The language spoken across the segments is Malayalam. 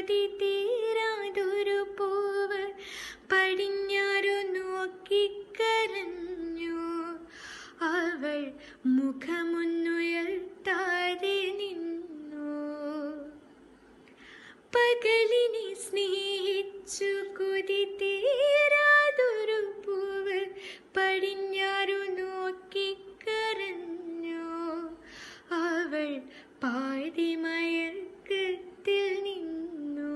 കൊതി തീരാതൊരു പൂവ് പടിഞ്ഞാറു നോക്കിക്കരഞ്ഞു. അവൾ മുഖമൊന്നുയർത്താതെ നിന്നു. പകലിനെ സ്നേഹിച്ചു കൊതി തീരാതൊരു പൂവ് പടിഞ്ഞാറു നോക്കിക്കരഞ്ഞു. അവൾ പാതിമയക്കത്തിൽ നിന്നു.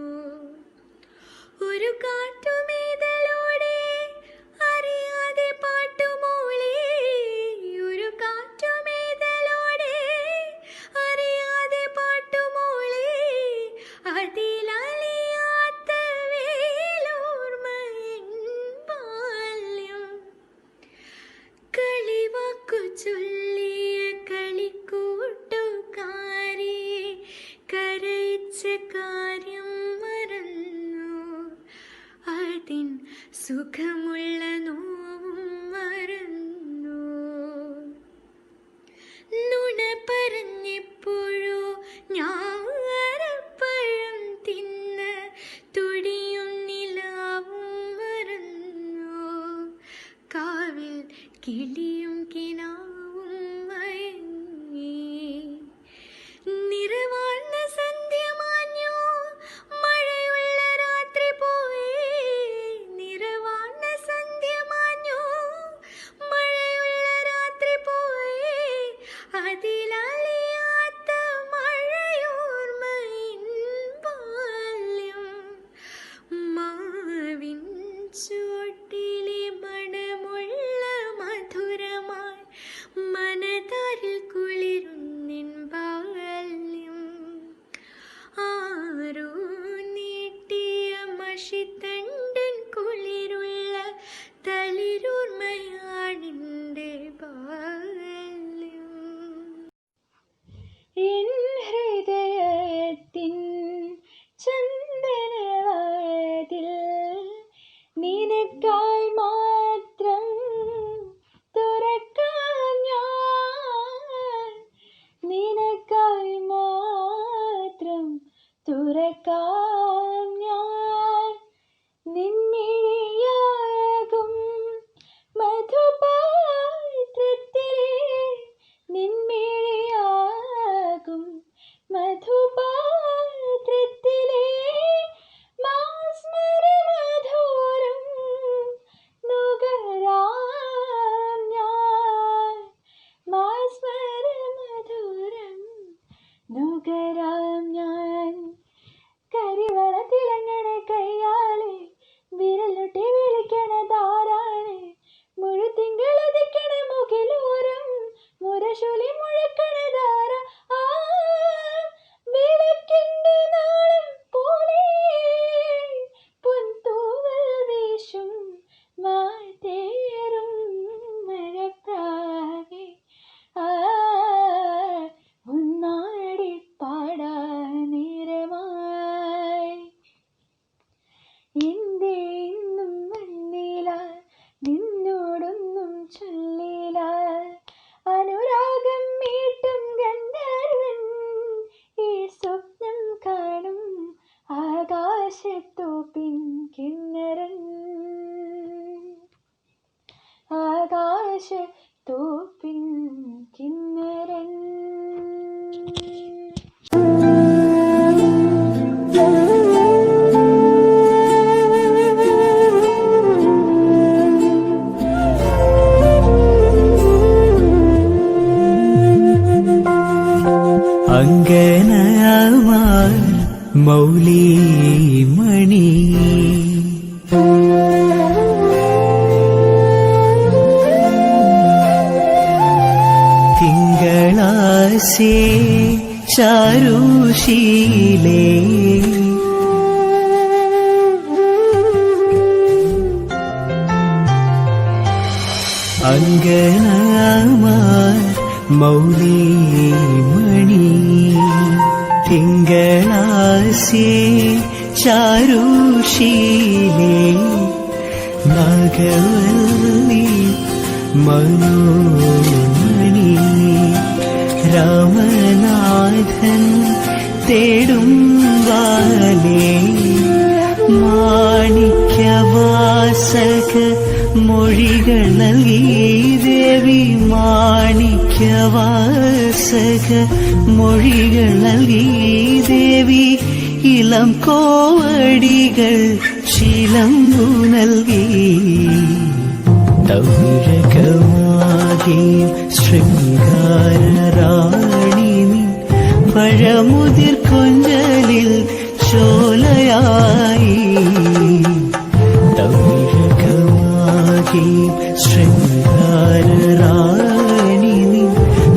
ഒരു കാറ്റുമേതലോടെ അറിയാതെ പാട്ടുമൂളി. ഒരു കാറ്റുമേതലോടെ അറിയാതെ പാട്ടുമൂളി. അതിലലിയാത്ത വേലോർമ്മയിൻ ബാല്യം. കളിവാക്കു ചൊല്ലിയ കളിക്കൂട്ടുകാരിയെ കരയിച്ച കാര്യം മറന്നു. അതിൻ സുഖമുള്ള നോവും മറന്നു. നുണ പറഞ്ഞെപ്പോഴോ ഞാറപ്പഴം തിന്ന് തുടിയും നിലാവും മറന്നു. കാവിൽ കിളിയും കിനാവും മയങ്ങി. നിറവാർന്ന സന്ധ്യ മാഞ്ഞു, മഴയുള്ള രാത്രി പോയി. നിറവാർന്ന സന്ധ്യ മാഞ്ഞു, മഴയുള്ള രാത്രി പോയി. അതിലലിയാത്ത മഴയോർമ്മയിൻ ബാല്യം. മാവിൻ ചുവട്ടിലെ മണമുള്ള മധുരമായി മനതാരിൽ കുളിരുന്നിൻ ബാല്യം. ആരോ നീട്ടിയ മഷിത്തണ്ടൻ കുളിരുള്ള തളിരോർമ്മയാണെൻ്റെ ബാല്യം. എൻ ഹൃദയത്തിൻ ചന്ദനവാതിൽ നിനക്കായി മാത്രം തുറക്കാം ഞാൻ. നിനക്കായി മാത്രം തുറക്കാം ഞാൻ. നിൻമിഴിയാകും മധുപാത്രത്തിലെ നിൻമിഴിയാകും മധുപാത്രത്തിലെ മാസ്മരമധുരം നുകരാം ഞാൻ. മാസ്മരമധുരം നുകരാം ഞാൻ. കരിവള തിളങ്ങണ കയ്യാളെ വിരലൊട്ടി വിളിക്കണതാരാണ്. മുഴുതിങ്കളതിക്കണ മുകിലോരം മുരശൊലി മുഴക്കണതാര. ആ വിളക്കിൻ്റെ നാളം പോലെ പൊൻതൂവൽ വീശും മാറ്റേറും മഴപ്രാവേ. ഒന്നാടി പാടാൻ നേരമായി. എന്തേ ഇന്നും വന്നില്ല, നിന്നോടൊന്നും ചൊല്ലില്ല. അനുരാഗം മീട്ടും ഗന്ധർവൻ ഈ സ്വപ്നം കാണും ആകാശത്തോപ്പിൻ കിന്നരൻ. ആകാശത്തോപ്പിൻ കിന്നരൻ. അങ്കനമാർ മൗലിമണി തിങ്കളാസേ ചാരുശീലേ അങ്കനമാർ മൗലിമണി തിങ്കളാസേ ചാരുശീലേ നാഗവല്ലി മനോമണി രാമനാഥൻ തേടും വാലേ മാണിക്യവാസക മൊഴികൾ നൽകി ദേവി മാണിക്യവാസക മൊഴികൾ നൽകി ദേവി ഇളം കോവടികൾ ശിലമ്പു നൽകി തൗരകമാകി ശൃംഗാരറാണി പഴമുതിർ കൊഞ്ചലിൽ ചോലയായി തൗരകമാകി ശൃംഗാരറാണി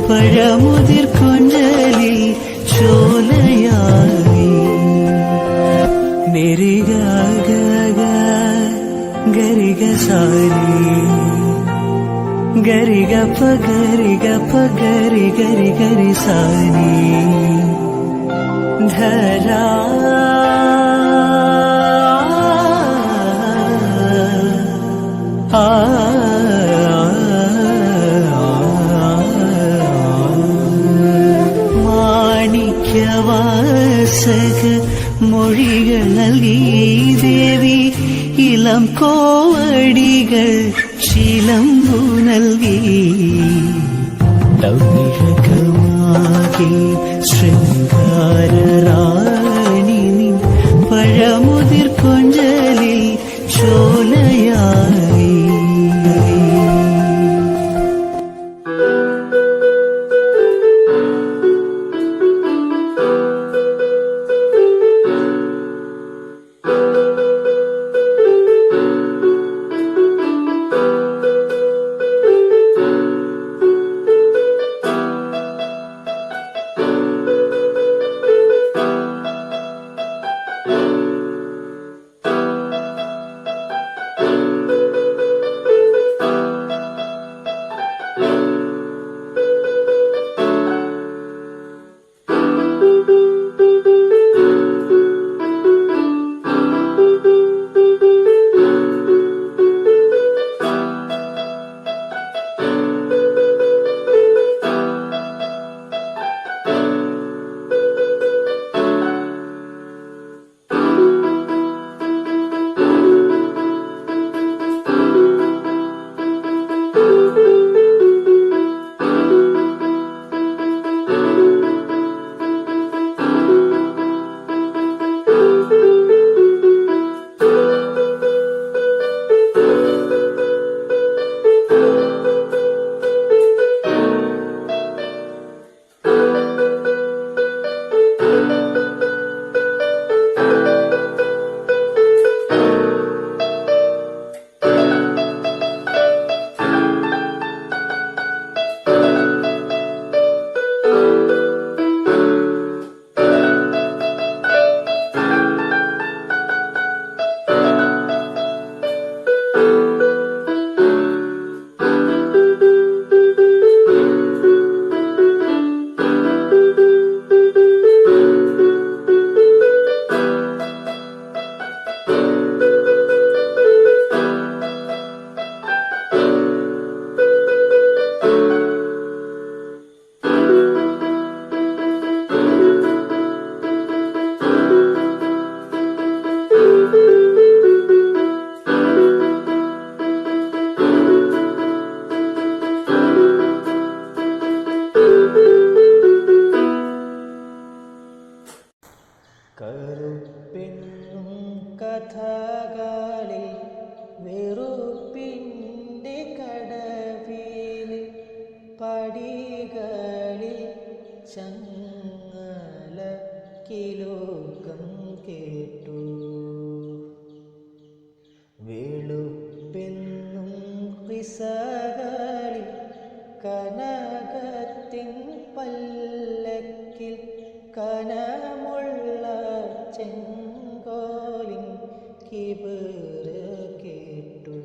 പഴമുതിർ കൊഞ്ചലിൽ ചോലയായി നിരിഗ ഗഗ ഗരിഗ സാരി ഗരിഗ പഗരിഗ പഗരി ഗരി ഗരി സാരി ധരാ മാണിക്യവാസക മൊഴികൾ നൽകി ദേവി ഇളം കോവടികൾ ശിലമ്പു നൽകി തൗരകമാകി ശൃംഗാരറാണി പഴമുതിർ കൊഞ്ചലിൽ ചോലയായി കറുപ്പെന്നും കഥകളിൽ വെറുപ്പിൻ്റെ കടവിൽ പടികളിൽ ചങ്ങല കിലോകം കേട്ടു. വെളുപ്പെന്നും കിസകളിൽ കനകത്തിൻ പല്ലക്കിൽ കനമുള്ള ചെങ്കോലിൻ കിബറ് കേട്ടു.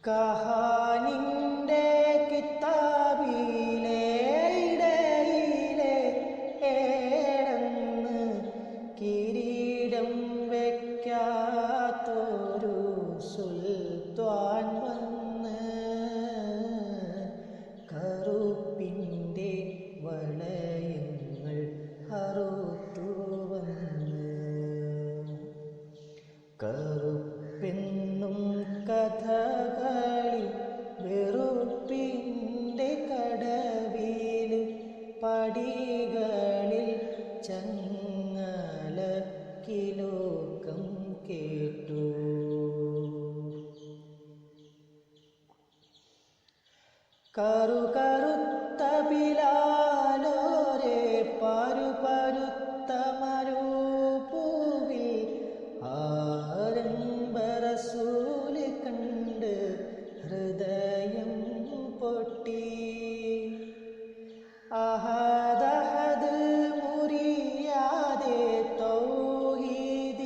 കഹാനിൻ്റെ കിതാബിലെ ഇടയിലെ ഏടന്ന് കിരീടം വയ്ക്കാത്തൊരു സുൽത്താൻ വന്ന് കറുപ്പിൻ്റെ വളയുന്ന കറുപ്പെന്നും കഥകളി വെറുപ്പിൻ്റെ കടവിൽ പടികളിൽ ചങ്ങല കിലോക്കം കേട്ടു. കറുകറുത്ത ബിലാലോരെ പരുപരുത്ത മരുഭൂവിൽ ആരംഭറസൂല് കണ്ട് ഹൃദയം പൊട്ടി. അഹദഹദ് മുറിയാതെ തൗഹീദിൻ്റൊലി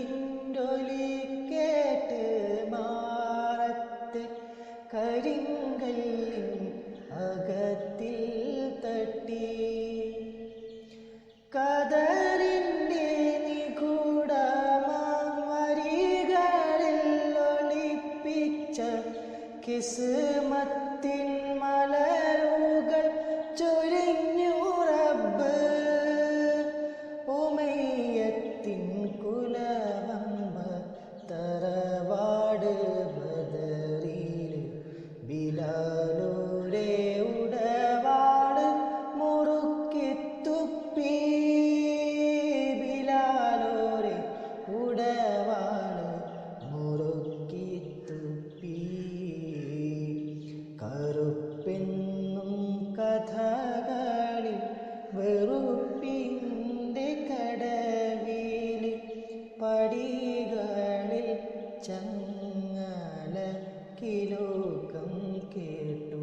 കേട്ട് മാറത്ത് കരിങ്കല്ലിൻ അകത്തിൽ തട്ടി. കദറിൻ്റെ നിഗൂഢമാം വരികളിൽ ഒളിപ്പിച്ച കിസ്മത്തിൻ മലരുകൾ ചൊരിഞ്ഞു റബ്ബ്. ഉമയ്യത്തിൻ കുലവമ്പ തറവാട് ബദറിൽ ബിലാലോരെ ഉടവാട് മുറുക്കി തുപ്പി. ബിലാലോരെ ഉടവാട് മുറുക്കി തുപ്പി. കറുപ്പെന്നും കഥകളി വെറുപ്പിൻ്റെ കടവിൽ പടികളിൽ ചങ്ങല കിലോക്കം കേട്ടു.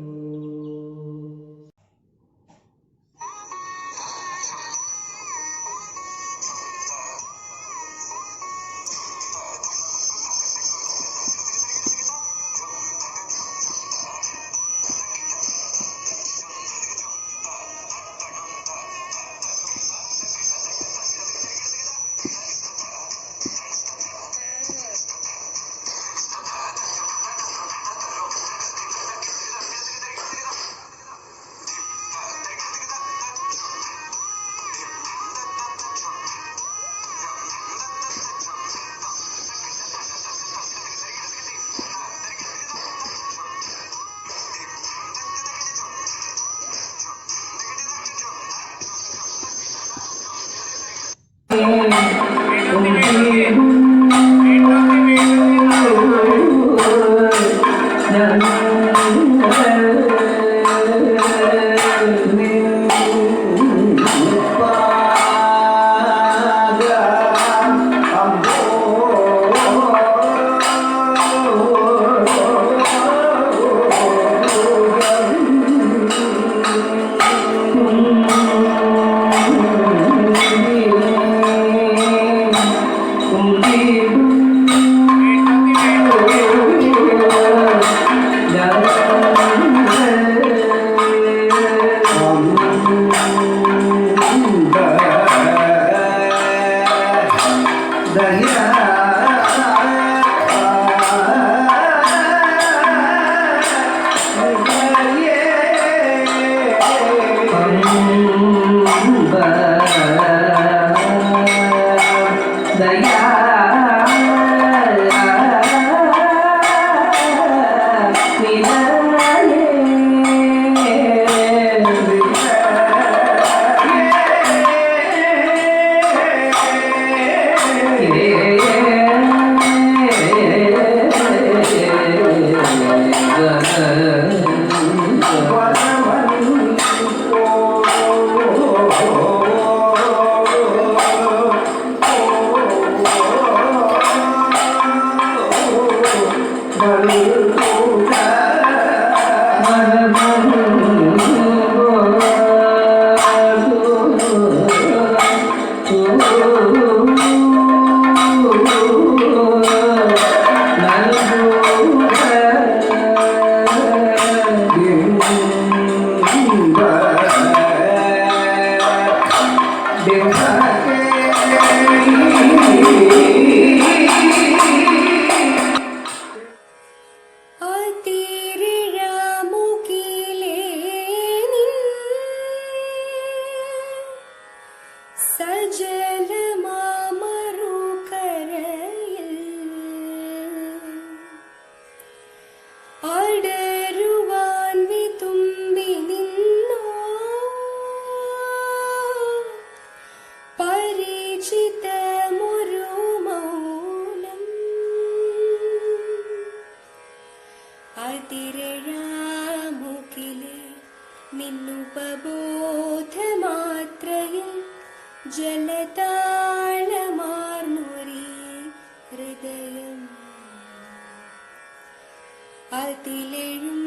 അതിലെഴും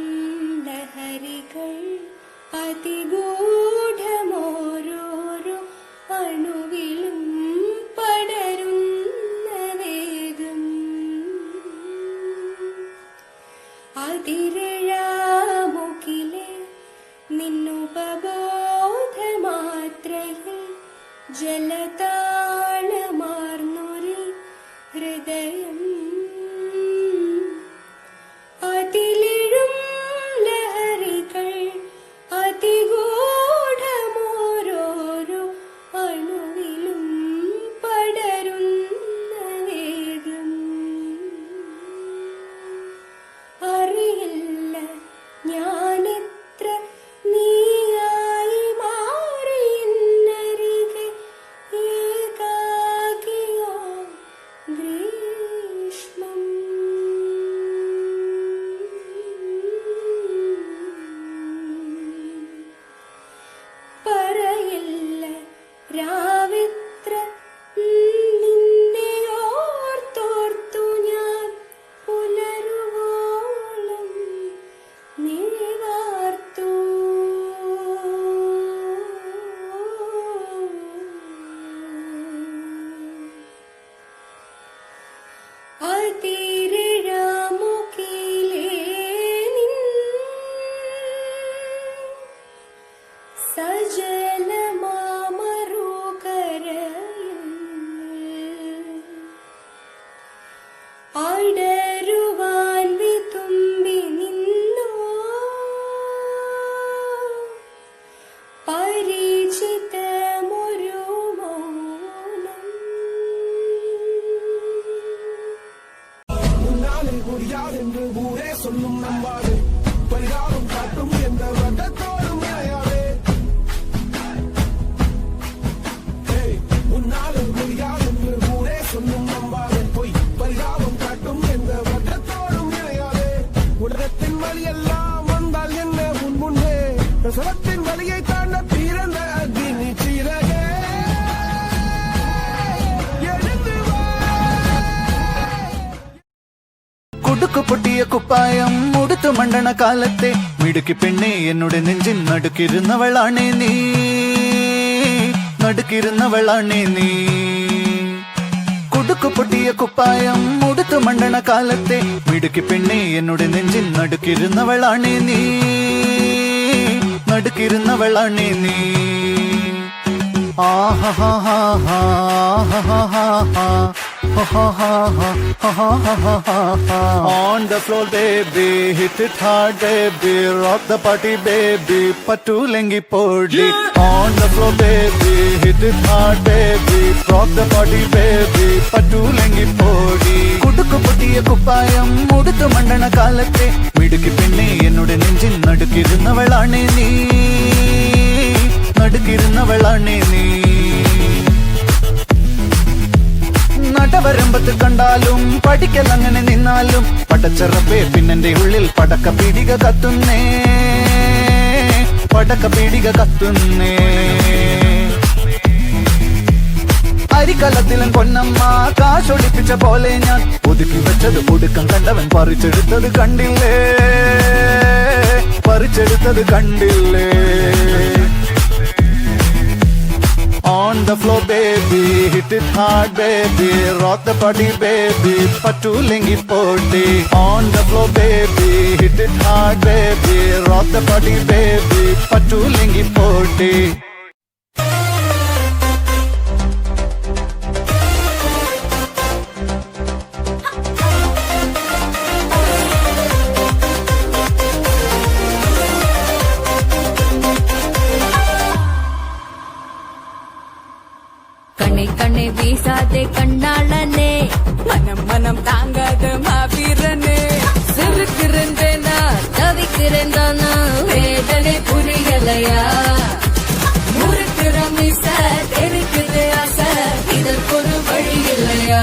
ലഹരികൾ അതിഗൂഢമോരോരോ അണുവിലും പടരുന്ന വേഗം അതിരഴാമുകിലെ നിന്നുപബോധമാത്രയിൽ ജലതാളമാർന്നൊരു ഹൃദയം അതിലെഴും ലഹരികൾ അതിഗൂഢമോരോരോ അണുവിലും പടരുന്ന വേഗം അറിയില്ല ഞാനെത്ര നീയായി മാറിയെന്നരികെ ഏകാകിയോ ഗ്രീഷ്മം പറയില്ല രാവിത്ര നിന്നെ ഓർത്തോർത്തു ഞാൻ പുലരുവോളം നിഴലാർത്തു അതിരഴാമുകിലേ നിൻ സജലമാമറുകരയിൽ അടരുവാൻ വിതുമ്പി നിന്നോ പരിചിതമൊരു മൗനം முன்னாலே முடியாது என்று ஊரே சொல்லும் நம்பாது பரிகாரம் காட்டும் எந்த வட்டத்தோடும் இணையாதே முன்னாலே முடியாது என்று ஊரே சொல்லும் நம்பாது பொய் பரிகாரம் காட்டும் எந்த வட்டத்தோடும் இணையாதே உலகத்தின் வழியெல்லாம் வந்தால் என்ன உன் முன்னே பிரசவத்தின் வழியை தாண்ட பிறந்த அக்னி சீரகே எழுந்து வா കുടുക്കു പൊട്ടിയ കുപ്പായം ഉടുത്തു മണ്ടണ കാലത്തെ മിടുക്കി പെണ്ണെ എന്നുടെ നെഞ്ചിൻ നടുക്കിരുന്നവളാണേ നീ നടുക്കിരുന്നവളാണേ നീ കുടുക്കു പൊട്ടിയ കുപ്പായം ഉടുത്തു മണ്ടണ കാലത്തെ മിടുക്കി പെണ്ണെ എന്നുടെ നെഞ്ചിൻ നടുക്കിരുന്നവളാണേ നീ നടുക്കിരുന്നവളാണേ നീ On the floor, baby, hit it hard, baby, rock the party, baby, patulengi podi. On the floor, baby, hit it hard, baby, rock the party, baby, patulengi podi. കുടുക്കു പൊട്ടിയ കുപ്പായം ഉടുത്തു മണ്ടണ കാലത്തെ മിടുക്കി പെണ്ണെ എന്നുടെ നെഞ്ചിൻ നടുക്കിരുന്നവളാണേ നീ നടുക്കിരുന്നവളാണേ നീ നടവരമ്പത്ത് കണ്ടാലും പഠിക്കൽ അങ്ങനെ നിന്നാലും പടച്ചറപ്പേ പിന്നെന്റെ ഉള്ളിൽ പടക്ക പീടിക കത്തുന്നേ പടക്ക പീടിക കത്തുന്നേ അരിക്കലത്തിലും പൊന്നമ്മ കാശൊളിപ്പിച്ച പോലെ ഞാൻ ഒതുക്കി വെച്ചത് ഒടുക്കം കണ്ടവൻ പറിച്ചെടുത്തത് കണ്ടില്ലേ പറിച്ചെടുത്തത് കണ്ടില്ലേ On the floor, baby, hit it hard, baby, rock the party, baby, patulengi podi. On the floor, baby, hit it hard, baby, rock the party, baby, patulengi podi. கண்ணை கண்ணை வீசாதே கண்ணாளனே மனம் மனம் தாங்காத மாவீரனே சிறுக்கிறேன்னா தவிக்கிறேன் தானா வேதனை புரியலையா முறுக்கிற மிச தெரிக்குது ஆசை இதற்கு ஒரு வழி இல்லையா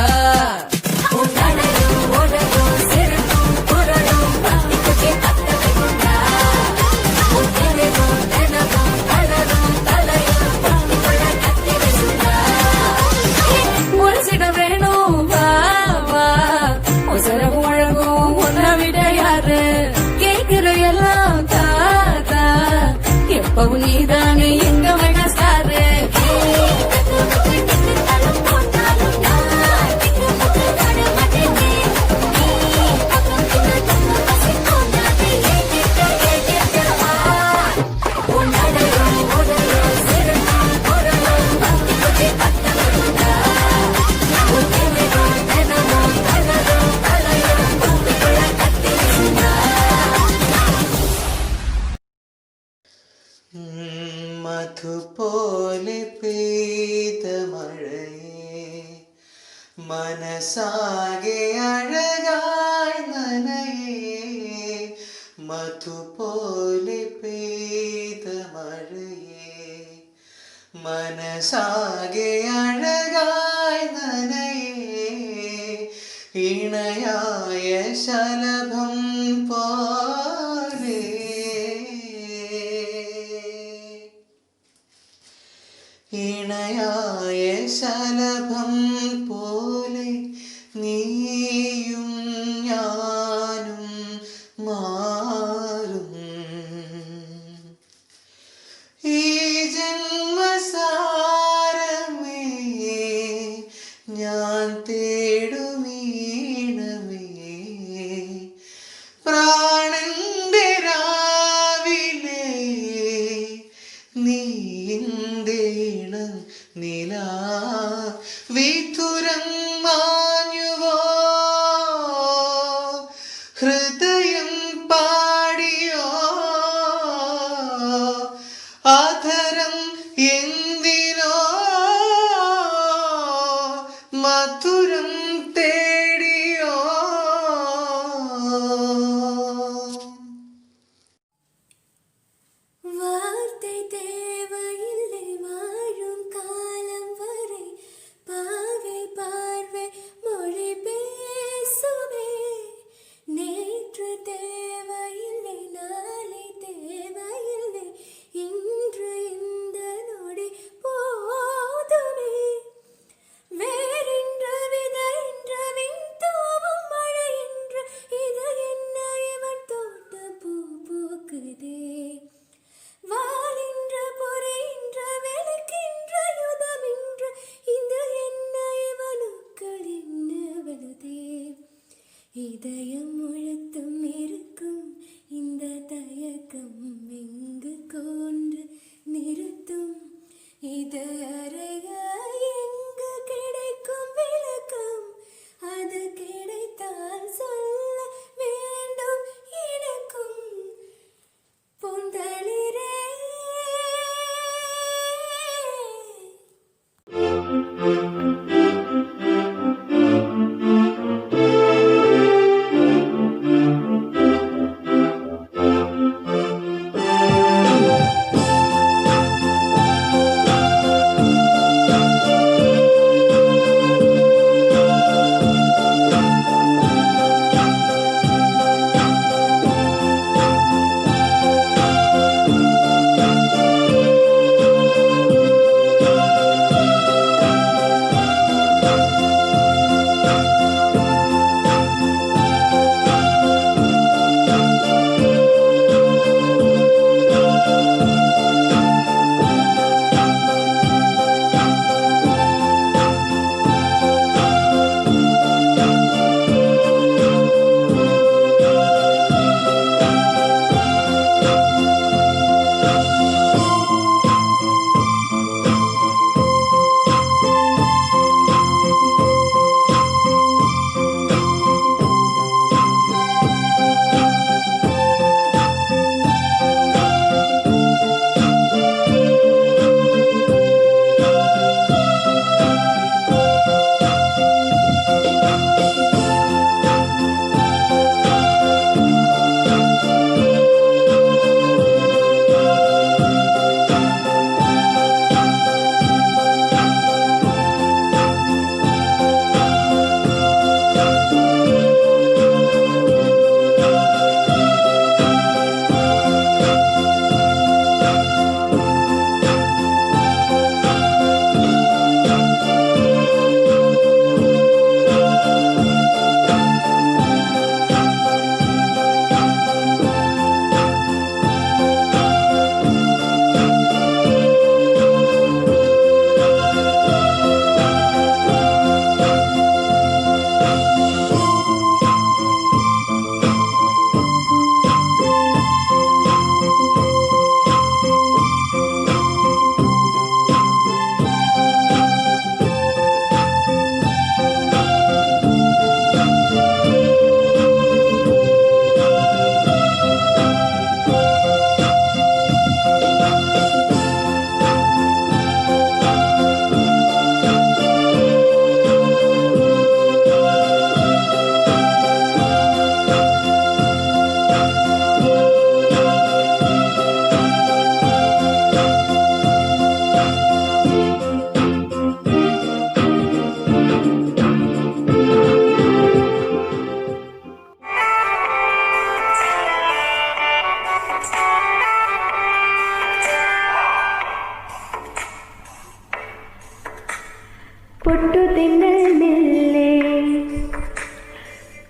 எப்பவும் நீதானே எங்க மெகா ஸ்டாரு മധുപോലെ പെയ്ത മഴയേ മനസാകെ അഴകായി നനയേ മധുപോലെ പെയ്ത മഴയേ മനസാകെ അഴകായി നനയേ ഇണയായ ശലഭം പോലെ ഇണയായ ശലഭം പോലെ നീയും ഞാനും മാറും ഈ ജന്മസാരമേ ഞാൻ തേടുമീണമേ പ്രാണന്റെ രാവിലെ നീ ഇണം നിലാ വിതുരം മാഞ്ഞുവോ ഹൃദയം പാടിയോ ആധരം എന്തിനോ മധുരം തേടിയോ வார்த்தை தேவையில்லை வாழும் காலம் வரை பாவை பார்வை மொழி பேசுவே நேற்று தேவையில்லை நாளை தேவையில்லை இன்று இந்த நொடி போதுமே வேறென்ற விதைன்ற விண்தூவும் மழை என்று இது என்ன இவன் தோட்ட பூ பூக்குதே வாளின்ற பொறைன்ற விளக்கின்ற யுதமின்ற இது என்ன இவனுக்கள் என்ன வலுதே இதயம் முழுத்தும் இருக்கும் இந்த தயக்கம் எங்கு கொண்டு நிறுத்தும் இது அறைய எங்கு கிடைக்கும் விளக்கம் அது கிடைத்தால் சொல்ல வேண்டும் எனக்கும் பூந்தளிரே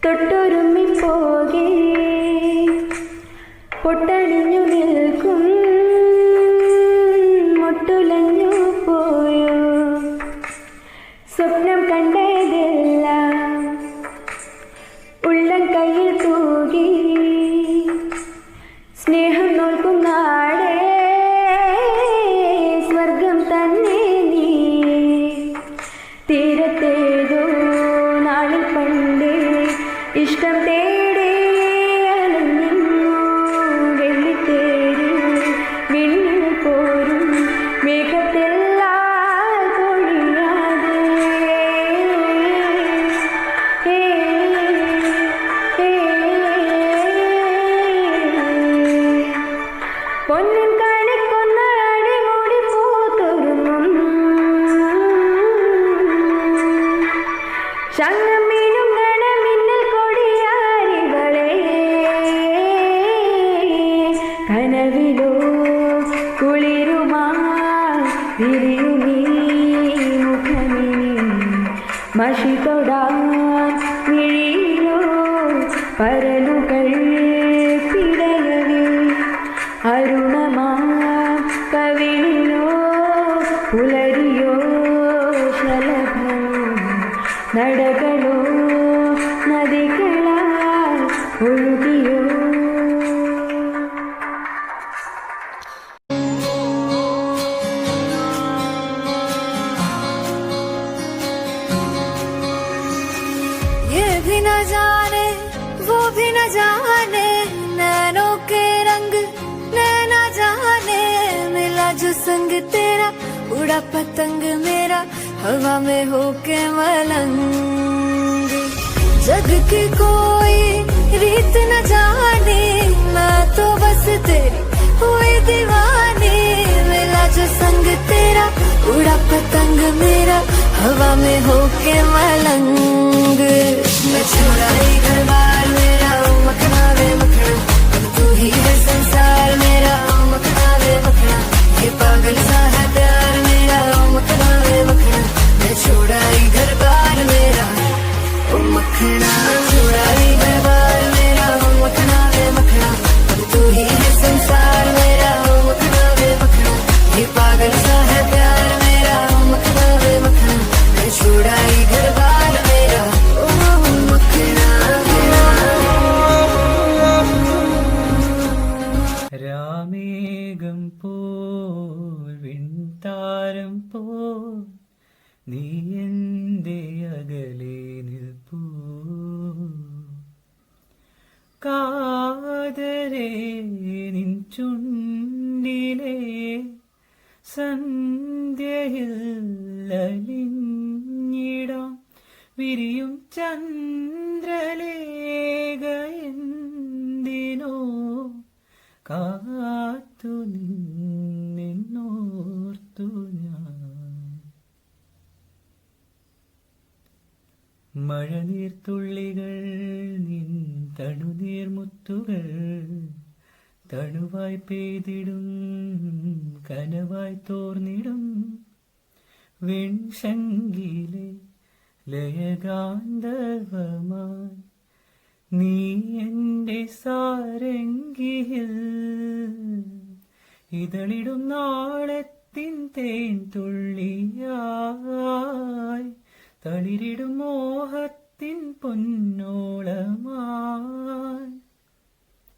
തൊട്ടൊരുമ്മിപ്പോകെ പൊട്ടണിഞ്ഞു നിൽക്കും മുട്ടുലഞ്ഞു പോയോ സ്വപ്നം കണ്ടതെല്ലാം ഉള്ളം കയ്യിൽ തൂകി സ്നേഹം നോക്കും നാടേ സ്വർഗം തന്നെ നീ തീരത്തേതോ നാളിൽ പണ്ടേ ഇഷ്ടം തേടി അലഞ്ഞു വെള്ളിത്തേരി വിണ്ണിൽ പോരും മേഘത്തെല്ലാം പൊഴിയാതെ പൊന്നിൻ കാണിക്കൊന്ന അടിമുടി പൂത്തുരുങ്ങും ശംഖമീനും ഗണമിന്നൽ കൊടിയാരികളെ കനവിലോ കുളിരുമായി തിരിയുമീ മുഖമിനി മഷി തൊടാൻ മിഴിയിലോ പരലുകൾ പിടയവേ അരുണമാ കവിളിലോ പുലരിയോ ശലഭമോ നടകളോ നദികളാൽ ഒഴുകിയോ ये भी न जाने वो भी न जाने नैनों के रंग नैना जाने मिला जो संग तेरा उड़ा पतंग मेरा हवा में होके मलंग जग की कोई रीत न जाने मैं तो बस तेरी हुई दीवानी मिला जो संग तेरा उड़ा पतंग मेरा हवा में होके मलंग मैं छुड़ाई घर बार मेरा मखना वे मखना अब तू ही है संसार मेरा मखना वे मखना ये पागल सा है प्यार मेरा मखना वे मखना मैं छुड़ाई घर बार मेरा ओ मखना छुड़ाई घर बार मेरा मखना वे मखना अब तू ही है संसार मेरा मखना वे मखना ये पागल सा है प्यार मेरा मखना वे मखना मैं छुड़ाई घर बार मेरा ओ मखना രാമേഘം പോൽ വിൺതാരം പോൽ നീ എൻ്റെ അകലെ നിൽപ്പൂ കാതരേ നിൻ ചുണ്ടിലെ സന്ധ്യയിൽ അലിഞ്ഞിടാം വിരിയും ചന്ദ്രലേഖ എന്തിനോ കാത്തു നിന്നോർത്തു ഞാൻ മഴനീർത്തുള്ളികൾ നിൻ തണുനീർമുത്തുകൾ തണുവായി പെയ്തിടും കനവായി തോർന്നിടും വെൺശങ്കിലെ ലയഗാന്ധർവമായി നീ എൻ്റെ സാരംഗിയിൽ ഇതളിടും നാളത്തിൻ തേൻ തുള്ളിയായി തളിരിടും മോഹത്തിൻ പൊന്നോളമായി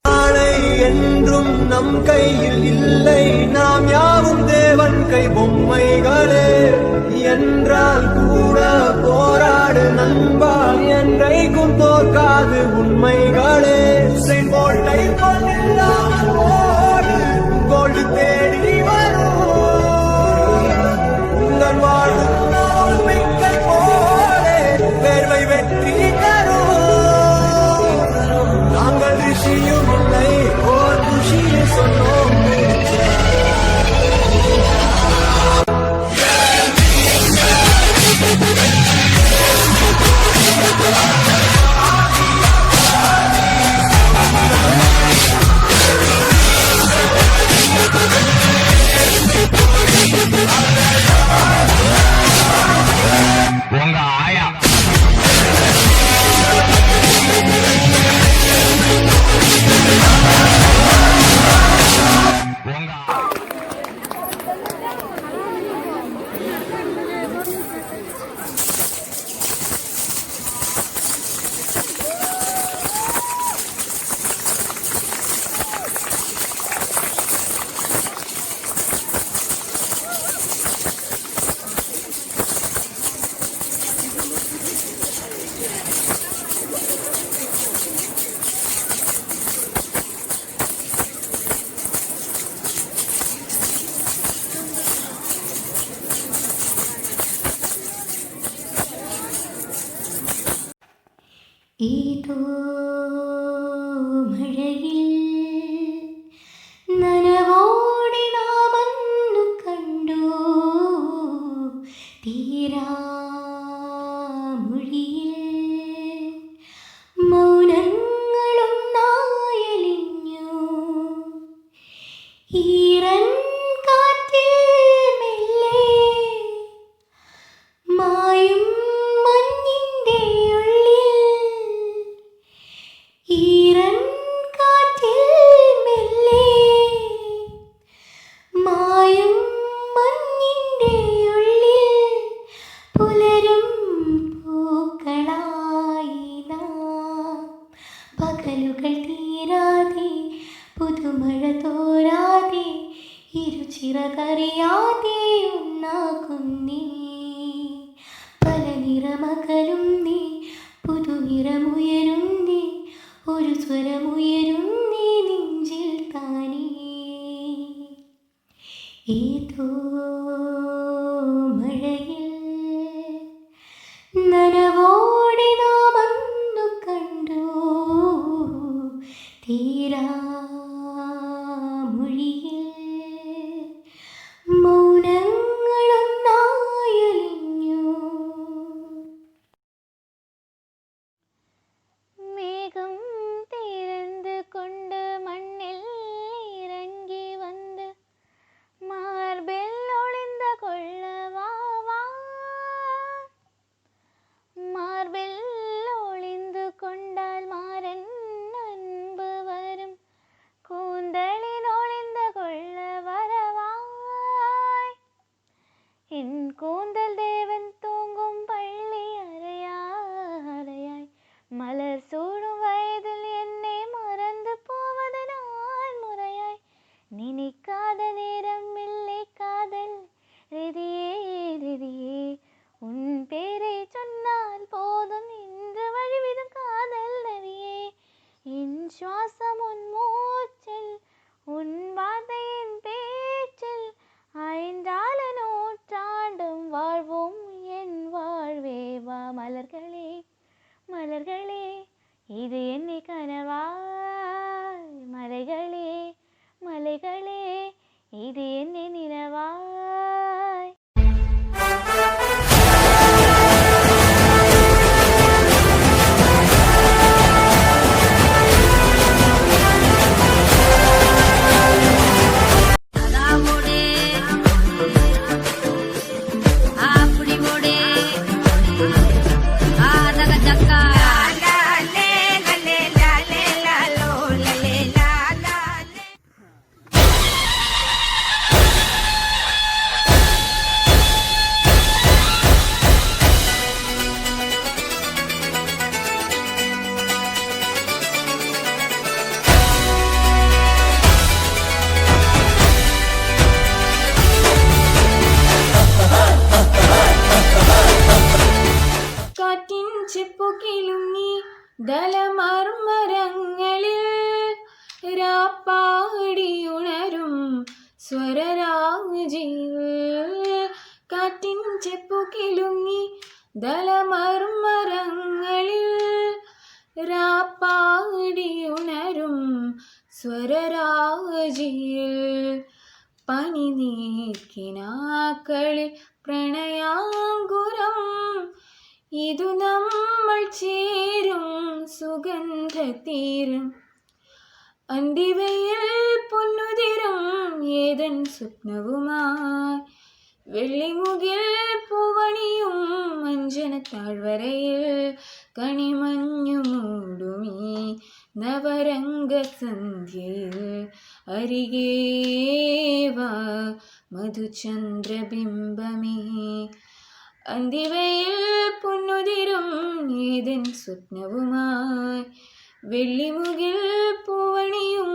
நாளை என்றும் நம் கையில் இல்லை நாம் யாவும் தேவன் கை பொம்மைகளே என்றால் கூட போராடு நண்பா என்றைக்கும் தோற்காது உண்மைகளே போட்டை கொள்ளாமல் ஓடு கோல்டு தேடி வரும் உங்கள் வாழும் நம்பிக்கை போலே வேர்வை வெற்றி தரும் நாங்கள் ரிஷியும் இல்லை ஓர் ருஷியை சொன்னோம் ഏതോ മഴയിൽ നനവോടെ നാമന്നു കണ്ടു തീരാമൊഴിയിൽ മൗനങ്ങളൊന്നായലിഞ്ഞു ഈറൻ കാറ്റിൽ മെല്ലെ മായും മഞ്ഞിൻ്റെ ഉള്ളിൽ ഈറൻ കാറ്റിൽ മെല്ലെ മായും മഞ്ഞിൻ്റെ ഉള്ളിൽ പുലരും പൂക്കളായി നാം പകലുകൾ തീരാതെ പുതുമഴ തോരാതെ ഇരുചിറകറിയാതെ ഒന്നാകുന്നേ പല നിറമകലുന്നേ പുതുനിറമുയരുന്നേ ഒരു സ്വരമുയരുന്നേ നെഞ്ചിൽ താനേ ഏതോ മഴയിൽ നനവോടെ നാം അന്നു കണ്ടു തീരാമൊഴിയിൽ മൗനങ്ങളൊന്നായലിഞ്ഞു மேகம் திறந்து கொண்டு மண்ணில் இறங்கி வந்து மார்பில் ஒளிந்த கொள்ளவா மார்பில் ஒளிந்து கொண்டால் மாறன் அன்பு வரும் கூந்தலில் ஒளிந்த கொள்ள வரவாய் என் கூந்தல் தேவன் தூங்கும் பள்ளி அறையாய் மலர் சூடும் வயதில் என்னை மறந்து போவது நான் முறையாய் நினைக்காத நேரம் இல்லை காதல் ரதியே உன் பேரை சொன்னால் போதும் இன்று வழிவிடும் காதல் நதியே என் சுவாசம் உன் மூச்சில் உன் வார்த்தையின் பேச்சில் ஐந்தால நூற்றாண்டும் வாழ்வோம் என் வாழ்வே வா மலர்களே மலர்களே இது என்னை கனவாய் மலைகளே மலைகளே இது என்னை நிலவாய் കാറ്റിൻ ചെപ്പുകിലുങ്ങി ദലമർമരങ്ങളിൽ രാപ്പാടിയുണരും സ്വരരാജിയിൽ കാറ്റിൻ ചെപ്പുകിലുങ്ങി ദലമർമരങ്ങളിൽ രാപ്പാടിയുണരും സ്വരരാജിയിൽ പനി നീക്കിനാക്കളിൽ പ്രണയാങ്കുരം ഇതു നമ്മൾ ചേരും സുഗന്ധതീരം അന്തിവയിൽ പൊന്നുതിരും ഏതൻ സ്വപ്നവുമായി വെള്ളിമുകിൽ പൂവണിയും അഞ്ജന താഴ്വരയിൽ കണിമഞ്ഞു മൂടുമീ നവരംഗ സന്ധ്യയിൽ അരികേവാ മധുചന്ദ്രബിംബമേ അന്തിവയിൽ പൊന്നുതിരും ഏതൻ സ്വപ്നവുമായി വെള്ളിമുകിൽ പൂവണിയും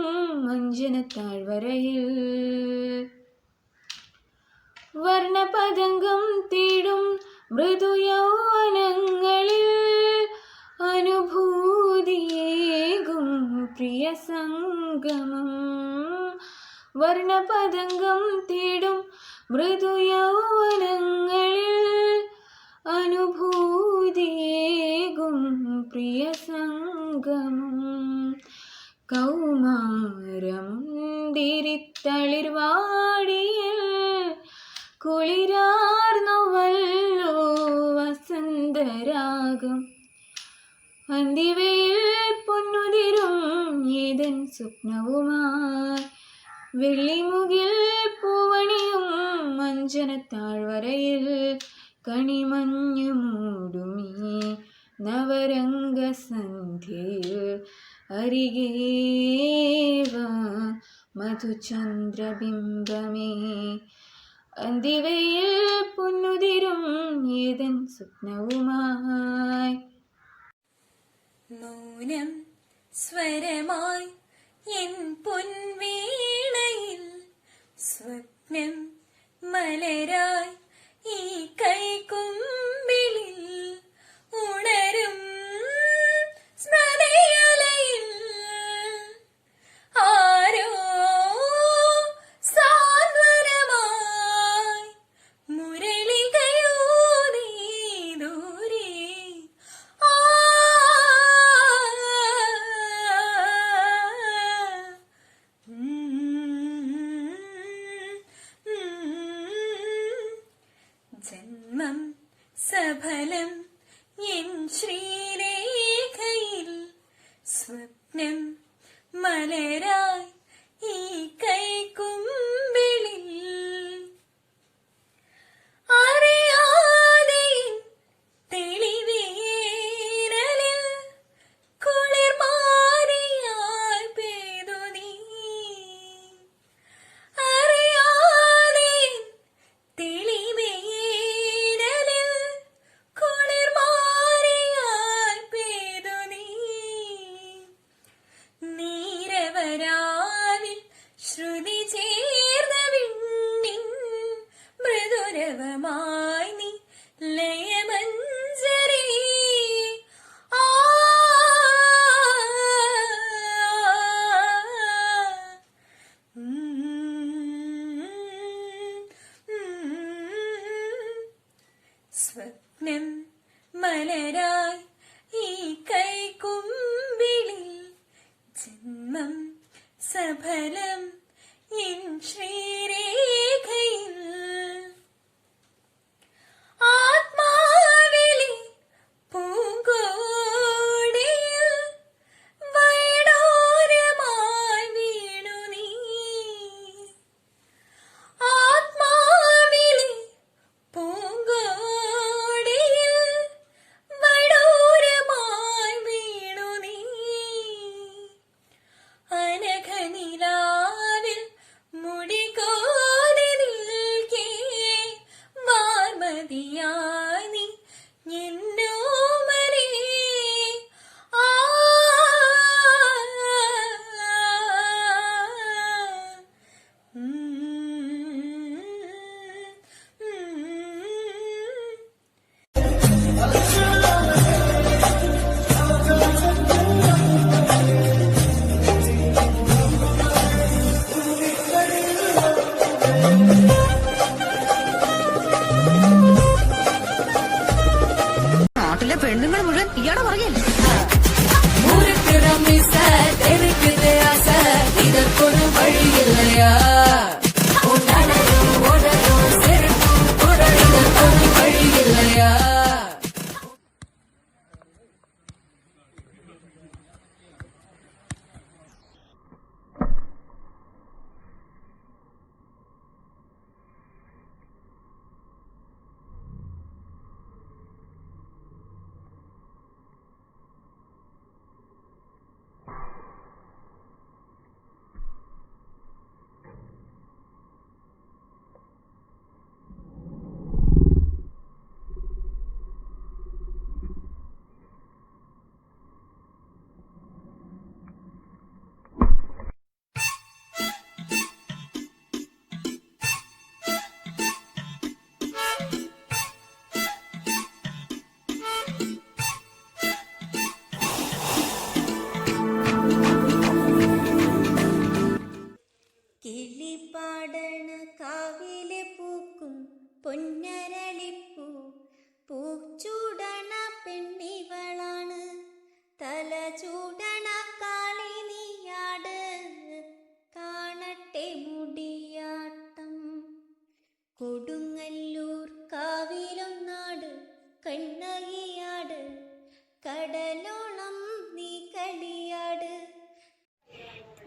അഞ്ജന താഴ്വരയിൽ വർണ്ണപതംഗം തേടും മൃദു യൗവനങ്ങളിൽ സംഗമം വർണ്ണപതംഗം തേടും മൃദു യൗവനങ്ങളിൽ അനുഭൂതിയേകും പ്രിയ സംഗമം കൗമാരമുന്തിരിത്തളിർവാടിയിൽ കുളിരാർന്നുവല്ലോ വസന്തരാഗം അന്തിവയിൽ പൊന്നുതിരും ഏതൻ സ്വപ്നവുമായി വെള്ളിമുകിൽ പൂവണിയും മഞ്ജനത്താഴ്വരയിൽ കണിമഞ്ഞു മൂടുമീ നവരംഗ സന്ധ്യയിൽ അരികേവ മധുചന്ദ്രബിംബമേ അന്തിവയിൽ പൊന്നുതിരും ഏതൻ സ്വപ്നവുമായി മൗനം സ്വരമായി എൻ പൊൻവീണയിൽ സ്വപ്നം മലരായി ഈ കൈക്കുമ്പിളിൽ ഉണരും സ്മൃതിയലയിൽ ആരോ സാന്ത്വനമായി മുരളികയൂതി ദൂരെ ജന്മം സഫലം എൻ ശ്രീരേഖയിൽ സ്വപ്നം മലരായി ഈ കൈക്കുമ്പിളിൽ അറിയാതെ തെളിവേനലിൽ കുളിർമാരിയാൽ പെയ്തു നീ അറിയാതെ തെളിവേനലിൽ കുളിർമാരിയാൽ പെയ്തു നീ നീരവരാവിൽ ശ്രുതി ചേർന്ന വിണ്ണിൻ മൃദുരവമായി നീ ലയമഞ്ജരി ആ സ്വപ്നം മലരായി ഈ കൈക്കുമ്പിളിൽ ജന്മം സഫലം എൻ ശ്രീരേഖയിൽ ആത്മാവിലെ പൂങ്കോടിയിൽ വൈഡൂര്യമായി വീണു നീ ആത്മാവിലെ പൂങ്കോടിയിൽ വൈഡൂര്യമായി വീണു നീ അനഘനിലാവിൽ മുടികോതി നിൽക്കേ വാർമതിയായി നീ എന്നോമലേ ആ നാട്ടിലെ പെണ്ണുങ്ങൾ മുഴുവൻ ഇയാടെ പറയല്ലേ இதற்கொரு வழி இல்லையா இதற்கொரு வழி இல்லையா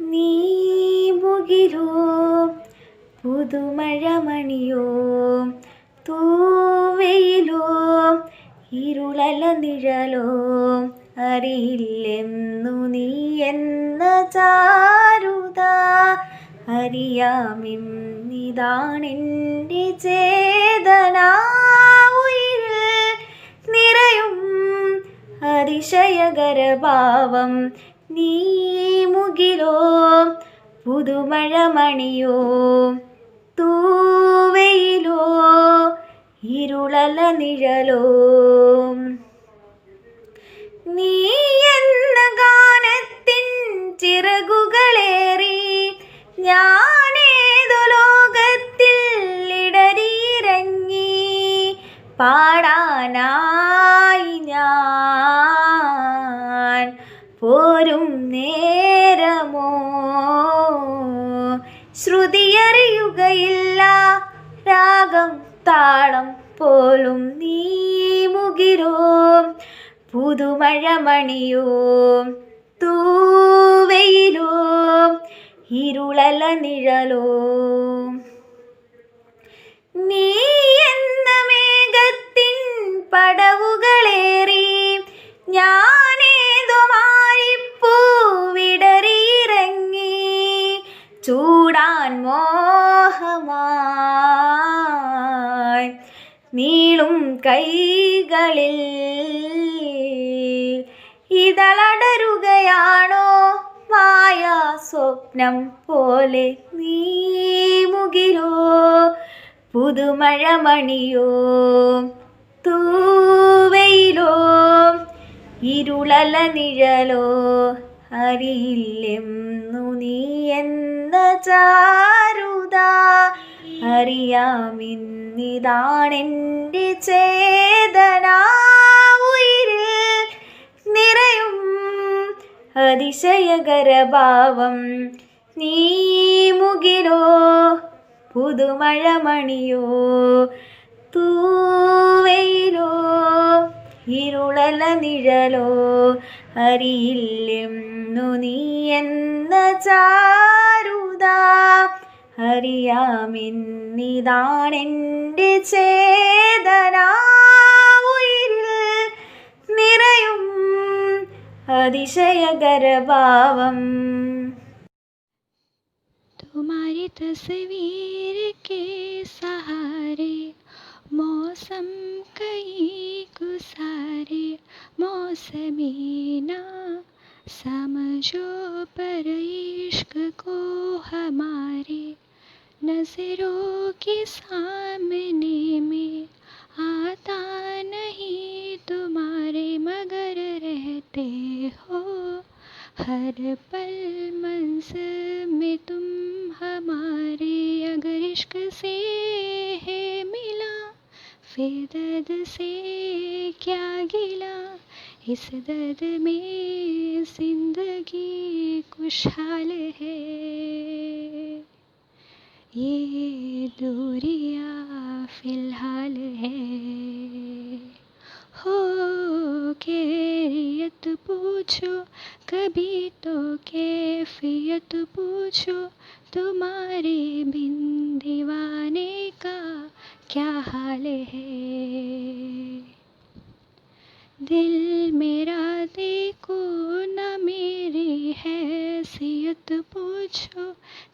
നീ മുകിലോ പുതുമഴമണിയോ തൂവയിലോ ഇരുളല നിഴലോ അറിയില്ലെന്നു നീ എന്ന ചാരുത അറിയാമെന്നിതാണെൻ്റെ ചേതന ഉയിരിൽ നിറയും അതിശയകരഭാവം നീ മുകിലോ പുതുമഴമണിയോ തൂവയിലോ ഇരുളല നിഴലോ നീ എന്ന ഗാനത്തിൻ ചിറകുകളേറി ഞാനേതു ലോകത്തിൽ ഇടറിയിറങ്ങി പാടാനായി ഞാൻ പോരും നേരമോ ശ്രുതിയറിയുകയില്ല രാഗം താളം പോലും നീ മുകിലോ പുതുമഴമണിയോ തൂവയിലോ ഇരുളല നിഴലോ നീ എന്ന മേഘത്തിൻ പടവുകളേറി ഞാനേതോ മാറിപ്പൂവിടറിയിറങ്ങി ചൂടാൻ മോഹമായി നീളും കൈകളിൽ ഇതളടരുകയാണോ മായ സ്വപ്നം പോലെ നീ മുകിലോ പുതുമഴമണിയോ തൂവയിലോ ഇരുളല നിഴലോ അറിയില്ലെന്നു നീ എന്ന ചാരുത അറിയാമെന്നിതാണെൻ്റെ ചേതന ഉയിരിൽ നിറയും അതിശയകരഭാവം നീ മുകിലോ പുതുമഴമണിയോ തൂവയിലോ ഇരുളല നിഴലോ അറിയില്ലെന്നു നീ എന്ന ചാരുത അറിയാമെന്നിതാണെൻ്റെ ചേതന ഉയിരിൽ നിറയും അതിശയകരഭാവം तुम्हारी तस्वीर के सहारे मौसम कई गुजारे मौसमी ना समझो पर इश्क को हमारे नजरों के सामने में आता नहीं तुम्हारे मगर रहते हो हर पल मंज़िल में तुम हमारे अगर इश्क से है मिला फिर दर्द से क्या गिला इस दर्द में जिंदगी खुशहाल है ये दूरियां फिलहाल है हो कैरियत पूछो कभी तो कैफियत पूछो तुम्हारे बिन दीवाने का क्या हाल है दिल मेरा देखो ना मेरी हैसियत पूछो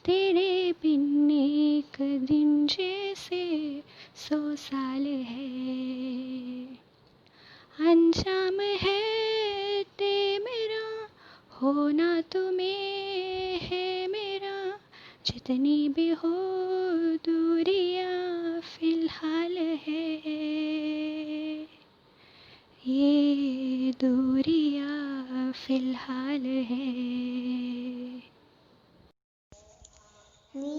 तेरे बिन एक दिन जैसे 100 साल है अंजाम है ते मेरा होना तुम्हें है मेरा जितनी भी हो दूरियां फिलहाल है ये दूरियां फिलहाल है നീ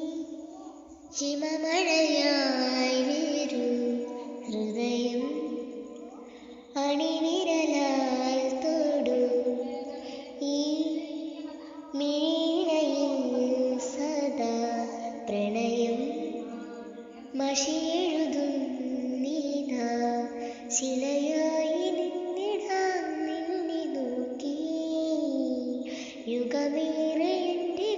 ഹിമമഴയായി വീരൂ ഹൃദയം അണിവിരലാൽ തൊടൂ ഈ മിഴിനയിൽ സദാ പ്രണയം മഷിയെഴുതും നീതാ ശിലയായി നിന്നിടാം നിന്നെ നോക്കി യുഗമേറെ എൻ്റെ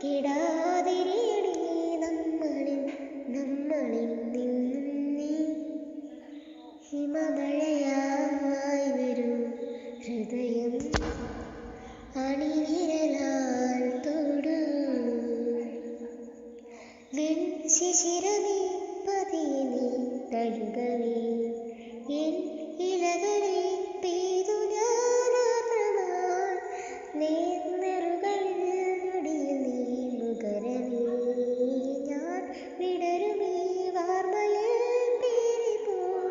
കെടാതിരിയടി നമ്മളിൽ നിന്നും നീ ഹിമമഴയായി വരൂ ഹൃദയം അണിവിരലാൽ തൊടൂ വെൺശിശിരമേ പതിയെ നീ തഴുകവേ എൻ ഇലകളെ പെയ്തു ഞാനാർദ്രമായി നേർന്നെറുകളിൽ നൊടിയിൽ നീ മുകരവേ ഞാൻ വിടരുമീ വാർമയിൽ പേരിപ്പോൾ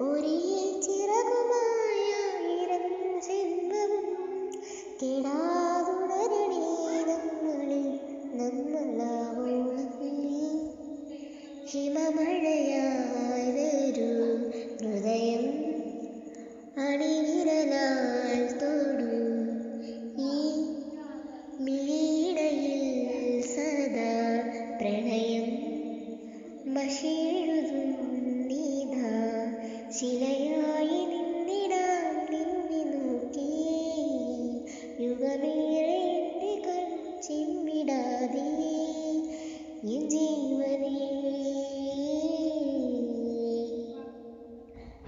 ഒരേ ചിറകുമായിരം ജന്മവും കെടാതുടരണേ നമ്മളാവോളം നീ ഹിമമഴയായി വരൂ ഹൃദയം അണിവിരലാൽ തൊടൂ ഈ മിഴിയിടയിൽ സദാ പ്രണയം മഷിയെഴുതും നീതാ ശിലയായി നിന്നിടാം നിന്നെ നോക്കി യുഗമേറെ എൻ്റെ കൺചിമ്മിടാതെ എൻ ജീവനേ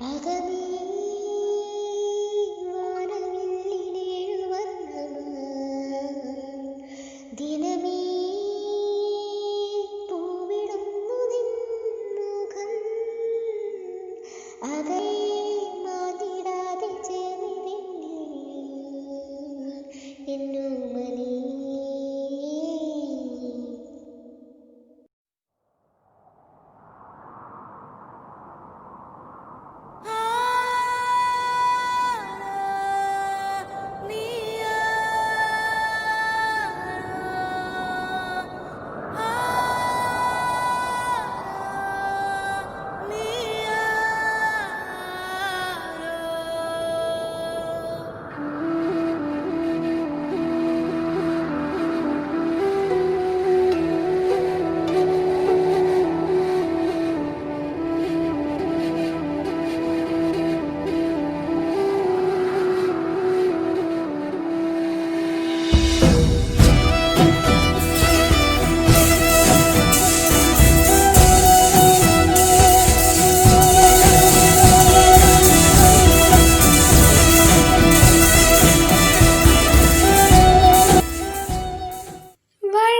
അകമേ വാനവില്ലിനേഴു വർണ്ണമായി ദിനമേ പൂവിടുന്നു നിൻ മുഖം അകലെ മാറ്റിടാതെ ചേർന്നിരുന്നേ എന്നോമലേ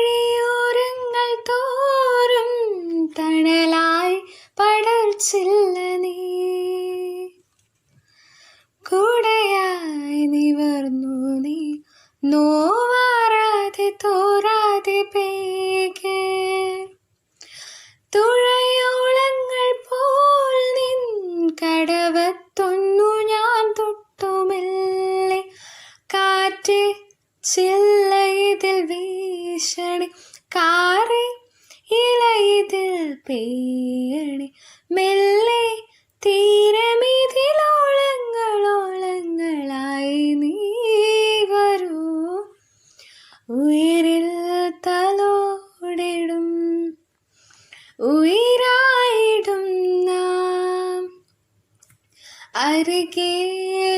വഴിയോരങ്ങൾ തോറും തണലായി പടർച്ചില്ല നീ കൂടെയായി നിവർന്നു നീ നോവാറാതെ തോരാതെ പേകെ തുഴയോളങ്ങൾ പോൽ നിൻ കടവത്തൊന്നു ഞാൻ തൊട്ടുമെല്ലെ കാറ്റ് ചില്ലയിതിൽ വീശണി കാറി ഇലയിതിൽ പെയ്യണി മെല്ലെ തീരമിതിലോളങ്ങളോളങ്ങളായി നീ വരൂ ഉയിരിൽ തലോടിടും ഉയിരായിടും നാം അരികെ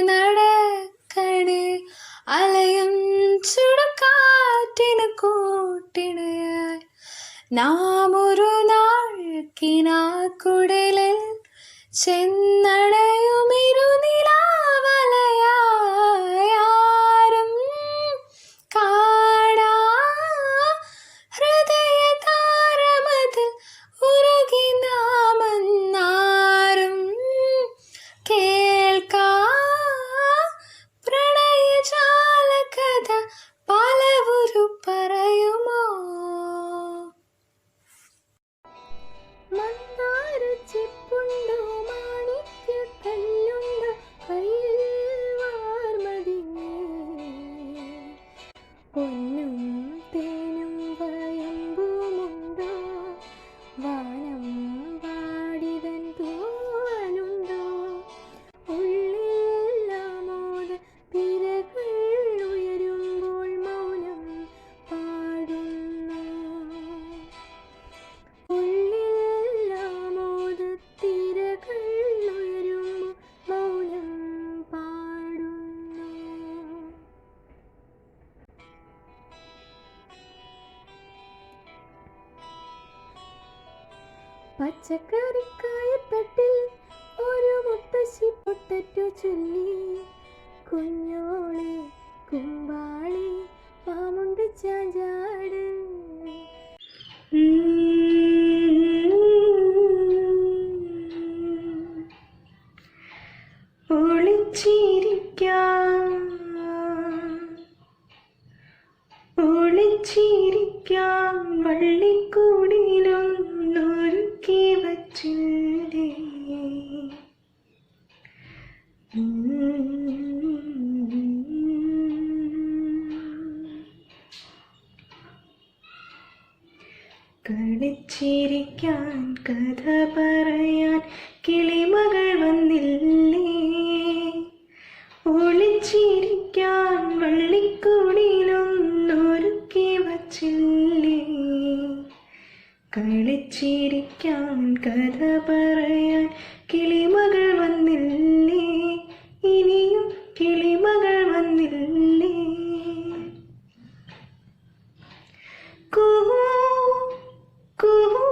നടക്കണേ അലയും ചുടുകാറ്റിന് കൂട്ടിണയായി നാം ഒരു നാൾ കിനാക്കുടലിൽ ചെന്നടയുമിരുനിലാവലയായി ആരും കാണാ ഹൃദയതാരമതിൽ ഉരുകി നാമെന്നാരും കേൾക്കാ പ്രണയജാലകഥ പലവുരു പറയുമോ മന്ദാരച്ചിപ്പുണ്ടോ മാണിക്യക്കല്ലുണ്ടോ പച്ചക്കറിക്കായത്തട്ടിൽ ഒരു മുത്തശ്ശി പൊട്ടറ്റോ ചൊല്ലി. കുഞ്ഞോളെ കുമ്പാളി പാമുണ്ട് ചാഞ്ചാട്. ഒളിച്ചിരിക്കാം വള്ളിക്കൂടിലൊന്നൊരുക്കി വച്ചില്ലേ. കളിച്ചിരിക്കാൻ കഥ പറയാൻ കിളിമകൾ വന്നില്ലേ. ഒളിച്ചിരിക്കാൻ വള്ളിക്കൂടിലൊന്നൊരുക്കി വച്ചില്ലേ. കളിച്ചിരിക്കാൻ കഥ പറയാൻ കിളിമകൾ വന്നില്ലേ. ഇനിയും കിളിമകൾ വന്നില്ലേ. കുഹു കുഹു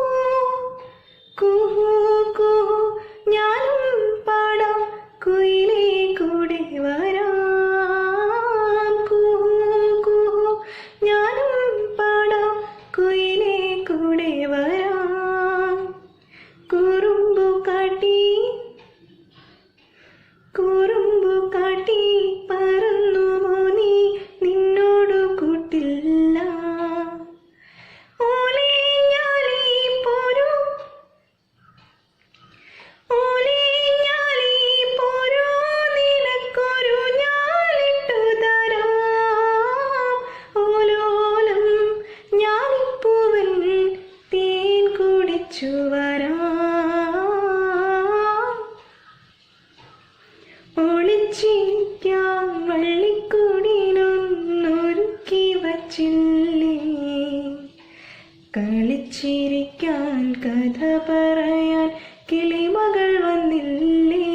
കുഹു കുഹു ഞാനും പാടാം കുയിലേ കൂടെ വരാം. കുഹു കുഹു ഞാനും പാടാം കുയിലേ കൂടെ വരാം. കുറുമ്പു കാട്ടി പറന്നുമോ നീ, നിന്നോടു കൂട്ടില്ല. ഒളിച്ചിരിക്കാൻ വള്ളിക്കൂടിലൊന്നൊരുക്കി വച്ചില്ലേ. കളിച്ചിരിക്കാൻ കഥ പറയാൻ കിളിമകൾ വന്നില്ലേ.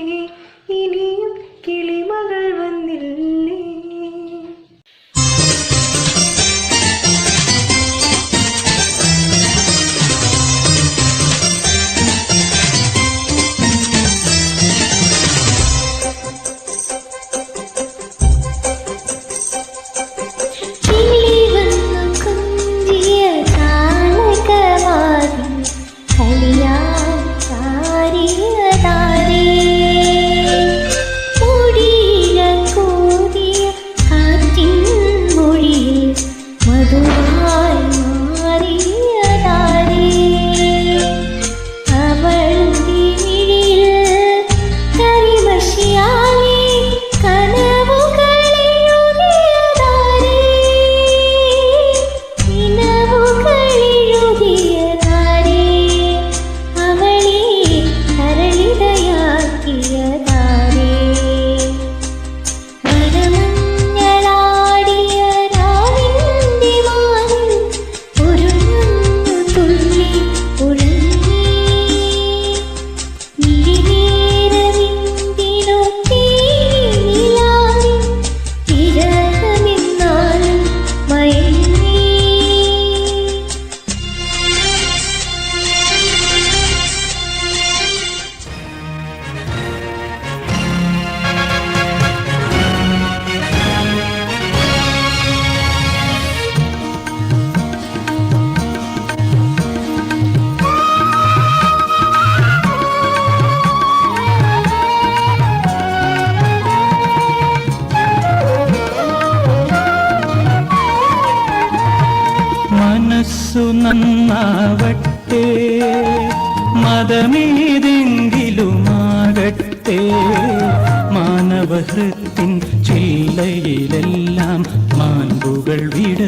ഇനിയും കിളിമകൾ വന്നില്ലേ. മനസ്സു നന്നാവട്ടെ, മതമേതെങ്കിലുമാകട്ടെ, മാനവഹൃത്തിൻ ചില്ലയിലെല്ലാം മാൻപുകൾ വിട